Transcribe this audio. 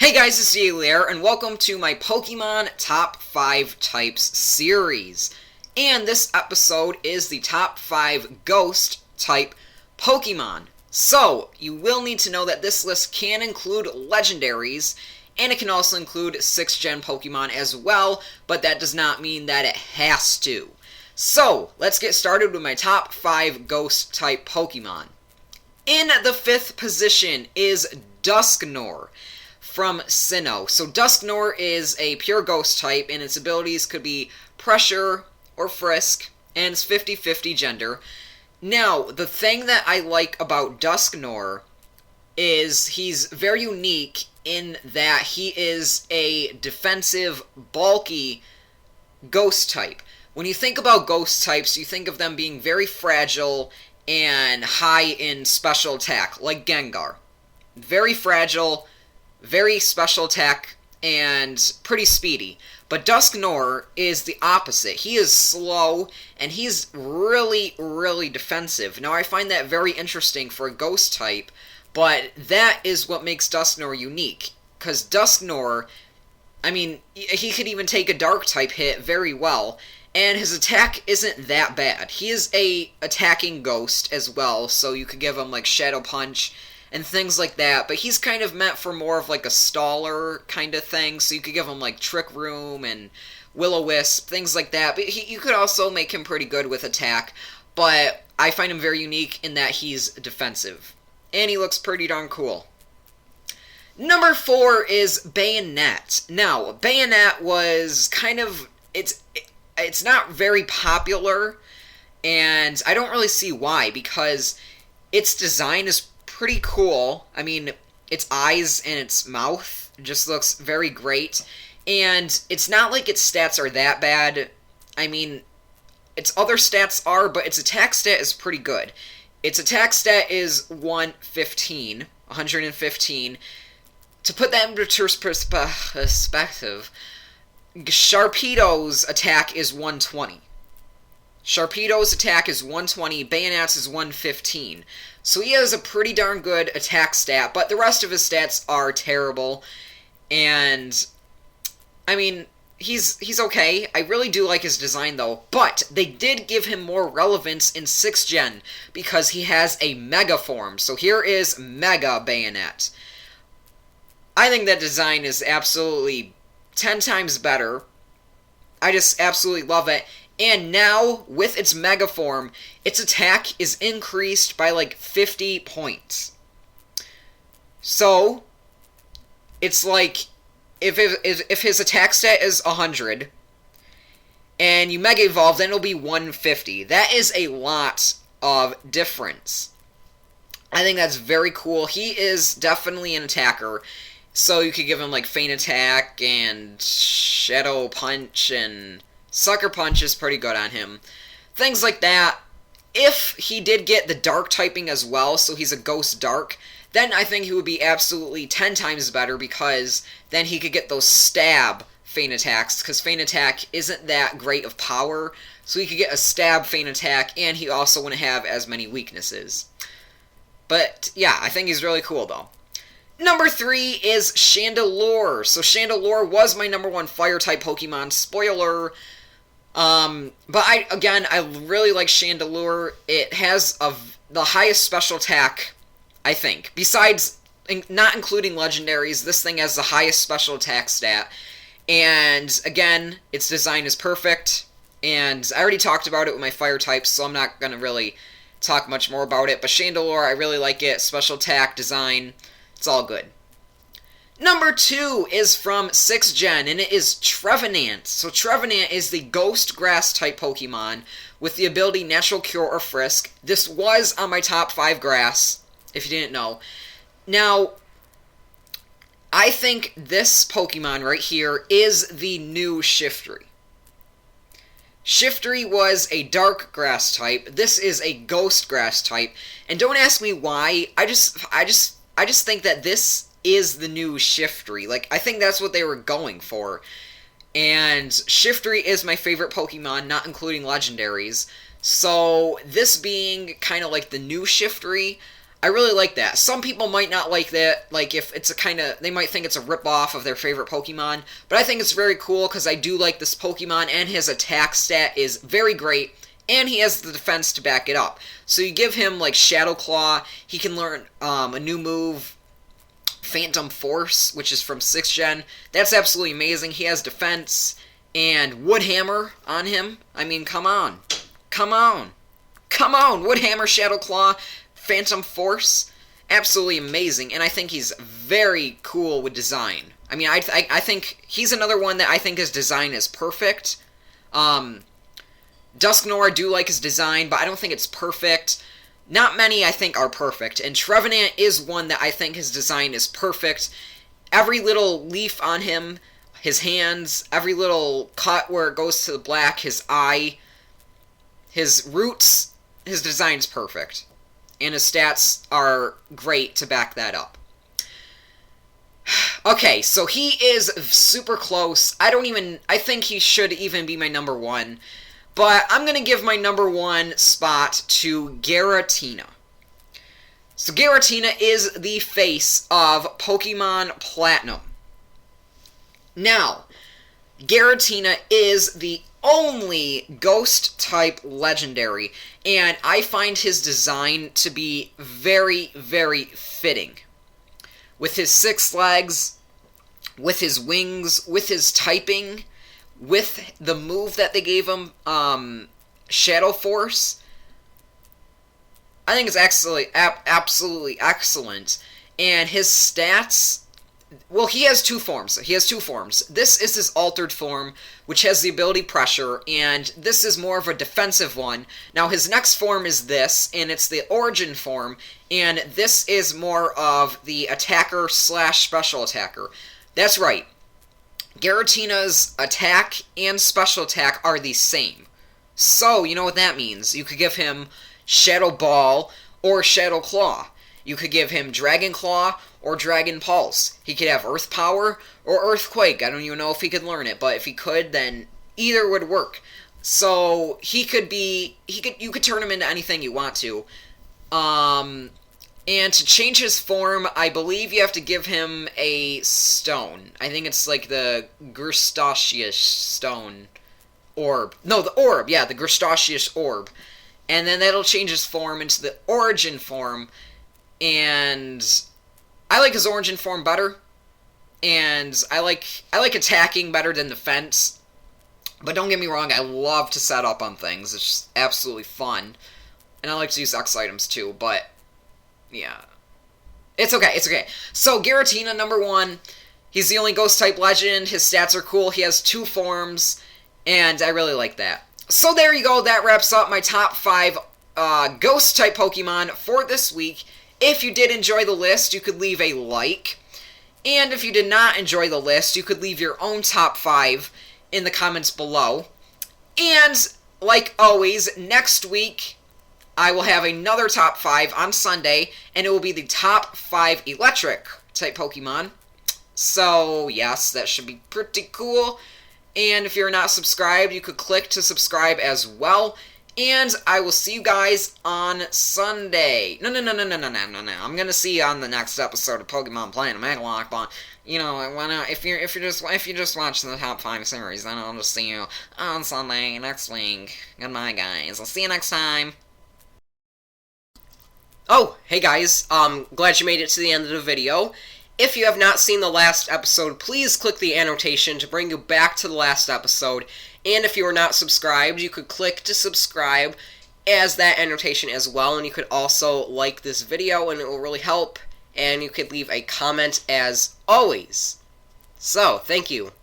Hey guys, it's leer, and welcome to my Pokemon Top 5 Types series. And this episode is the Top 5 Ghost type Pokemon. So, you will need to know that this list can include legendaries, and it can also include 6th Gen Pokemon as well, but that does not mean that it has to. So, let's get started with my Top 5 Ghost type Pokemon. In the 5th position is Dustnor from Sinnoh. So Dustnor is a pure ghost type, and its abilities could be pressure or frisk, and it's 50-50 gender. Now, the thing that I like about Dustnor is he's very unique in that he is a defensive, bulky ghost type. When you think about ghost types, you think of them being very fragile and high in special attack, like Gengar. Very fragile, very special attack, and pretty speedy. But Dustnor is the opposite. He is slow, and he's really, really defensive. Now, I find that very interesting for a ghost type, but that is what makes Dustnor unique. Because Dustnor, I mean, he could even take a dark type hit very well, and his attack isn't that bad. He is a attacking ghost as well, so you could give him, like, Shadow Punch and things like that, but he's kind of meant for more of like a staller kind of thing, so you could give him like Trick Room and Will-O-Wisp, things like that, but you could also make him pretty good with attack, but I find him very unique in that he's defensive, and he looks pretty darn cool. Number 4 is Bayonet. Now, Bayonet was kind of, it's not very popular, and I don't really see why, because its design is pretty cool. I mean, its eyes and its mouth just looks very great, and it's not like its stats are that bad. I mean, its other stats are, but its attack stat is pretty good. Its attack stat is 115. To put that into perspective, Sharpedo's attack is 120. Sharpedo's attack is 120, Bayonet's is 115. So he has a pretty darn good attack stat, but the rest of his stats are terrible. And, I mean, he's okay. I really do like his design, though. But they did give him more relevance in 6th Gen, because he has a Mega form. So here is Mega Bayonet. I think that design is absolutely 10 times better. I just absolutely love it. And now, with its Mega form, its attack is increased by like 50 points. So, it's like, if his attack stat is 100, and you Mega Evolve, then it'll be 150. That is a lot of difference. I think that's very cool. He is definitely an attacker, so you could give him like Feint Attack and Shadow Punch, and Sucker Punch is pretty good on him. Things like that. If he did get the Dark typing as well, so he's a Ghost Dark, then I think he would be absolutely 10 times better, because then he could get those Stab Feint Attacks, because Feint Attack isn't that great of power, so he could get a Stab Feint Attack, and he also wouldn't have as many weaknesses. But, yeah, I think he's really cool, though. Number 3 is Chandelure. So Chandelure was my number 1 Fire-type Pokemon. Spoiler. But I really like Chandelure. It has the highest special attack, I think. Besides, not including legendaries, this thing has the highest special attack stat. And, again, its design is perfect. And I already talked about it with my fire types, so I'm not going to really talk much more about it. But Chandelure, I really like it. Special attack, design, it's all good. Number 2 is from 6th Gen, and it is Trevenant. So Trevenant is the Ghost Grass type Pokemon with the ability Natural Cure or Frisk. This was on my top 5 grass, if you didn't know. Now, I think this Pokemon right here is the new Shiftry. Shiftry was a Dark Grass type. This is a Ghost Grass type. And don't ask me why. I just think that this is the new Shiftry. Like, I think that's what they were going for. And Shiftry is my favorite Pokemon, not including legendaries. So, this being kind of like the new Shiftry, I really like that. Some people might not like that, like if it's a kind of, they might think it's a rip-off of their favorite Pokemon, but I think it's very cool because I do like this Pokemon, and his attack stat is very great, and he has the defense to back it up. So you give him, like, Shadow Claw, he can learn a new move, Phantom Force, which is from 6th Gen. That's absolutely amazing. He has defense, and Wood Hammer on him. I mean, come on. Come on. Come on! Wood Hammer, Shadow Claw, Phantom Force, absolutely amazing, and I think he's very cool with design. I mean, I think he's another one that I think his design is perfect. Dustnor, I do like his design, but I don't think it's perfect. Not many, I think, are perfect, and Trevenant is one that I think his design is perfect. Every little leaf on him, his hands, every little cut where it goes to the black, his eye, his roots, his design's perfect. And his stats are great to back that up. Okay, so he is super close. I think he should even be my number 1. But I'm going to give my number 1 spot to Garrett Inna. So Garrett Inna is the face of Pokemon Platinum. Now, Garrett Inna is the only Ghost-type legendary, and I find his design to be very, very fitting. With his 6 legs, with his wings, with his typing, with the move that they gave him, Shadow Force, I think it's absolutely excellent. And his stats, well, he has 2 forms. This is his altered form, which has the ability Pressure, and this is more of a defensive one. Now, his next form is this, and it's the Origin form, and this is more of the attacker / special attacker. That's right. Garrett Inna's attack and special attack are the same. So, you know what that means. You could give him Shadow Ball or Shadow Claw. You could give him Dragon Claw or Dragon Pulse. He could have Earth Power or Earthquake. I don't even know if he could learn it, but if he could, then either would work. So you could turn him into anything you want to. And to change his form, I believe you have to give him a stone. I think it's like the Grustaceous stone orb. No, the orb. Yeah, the Grustaceous orb. And then that'll change his form into the Origin form. And I like his Origin form better, and I like attacking better than defense. But don't get me wrong, I love to set up on things. It's just absolutely fun, and I like to use X items too. But yeah, it's okay. So Garrett Inna, number 1. He's the only Ghost type legend. His stats are cool. He has 2 forms, and I really like that. So there you go. That wraps up my top 5 Ghost type Pokemon for this week. If you did enjoy the list, you could leave a like. And if you did not enjoy the list, you could leave your own top 5 in the comments below. And, like always, next week, I will have another top 5 on Sunday, and it will be the top 5 electric type Pokemon. So, yes, that should be pretty cool. And if you're not subscribed, you could click to subscribe as well. And I will see you guys on Sunday. No. I'm gonna see you on the next episode of Pokémon Platinum Egglocke, but you know, if you just watch the top 5 series, then I'll just see you on Sunday next week. Goodbye, guys. I'll see you next time. Oh, hey guys. Glad you made it to the end of the video. If you have not seen the last episode, please click the annotation to bring you back to the last episode. And if you are not subscribed, you could click to subscribe as that annotation as well. And you could also like this video, and it will really help. And you could leave a comment as always. So, thank you.